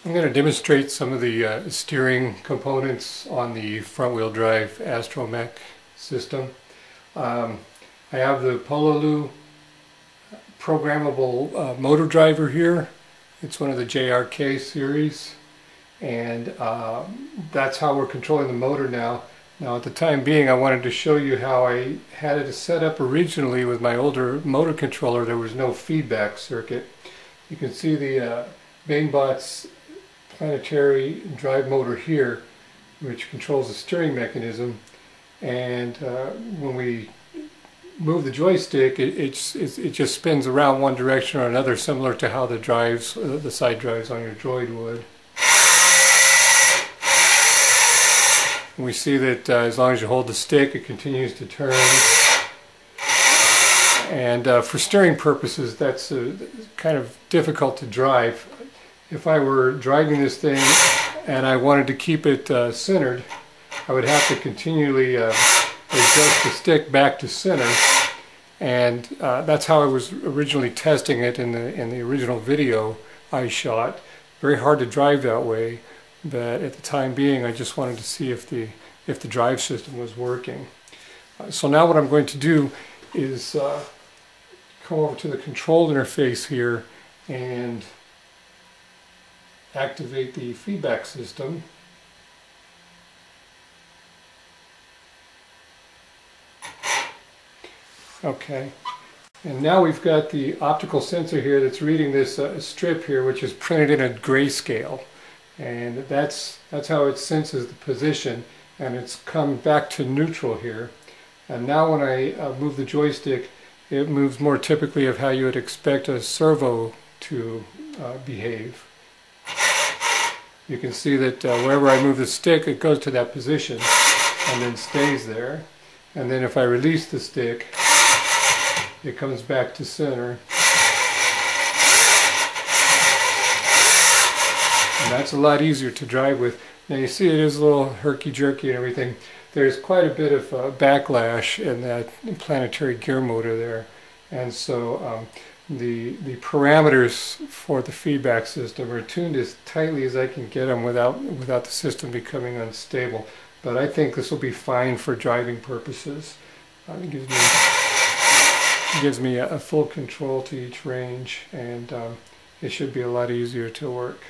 I'm going to demonstrate some of the steering components on the front-wheel drive Astromech system. I have the Pololu programmable motor driver here. It's one of the JRK series, and that's how we're controlling the motor now. Now at the time being, I wanted to show you how I had it set up originally with my older motor controller. There was no feedback circuit. You can see the Mainbot's planetary drive motor here, which controls the steering mechanism, and when we move the joystick, it just spins around one direction or another, similar to how the drives, the side drives on your Droid would. And we see that as long as you hold the stick, it continues to turn. And for steering purposes, that's kind of difficult to drive. If I were driving this thing and I wanted to keep it centered, I would have to continually adjust the stick back to center, and that's how I was originally testing it in the original video I shot. Very hard to drive that way, but at the time being, I just wanted to see if the drive system was working. So now what I'm going to do is come over to the control interface here and activate the feedback system. Okay, and now we've got the optical sensor here that's reading this strip here, which is printed in a grayscale, and that's how it senses the position, and it's come back to neutral here. And now when I move the joystick, it moves more typically of how you would expect a servo to behave. You can see that wherever I move the stick, it goes to that position and then stays there. And then if I release the stick, it comes back to center. And that's a lot easier to drive with. Now you see it is a little herky-jerky and everything. There's quite a bit of backlash in that planetary gear motor there. And so the parameters for the feedback system are tuned as tightly as I can get them without the system becoming unstable. But I think this will be fine for driving purposes. It gives me a full control to each range, and it should be a lot easier to work.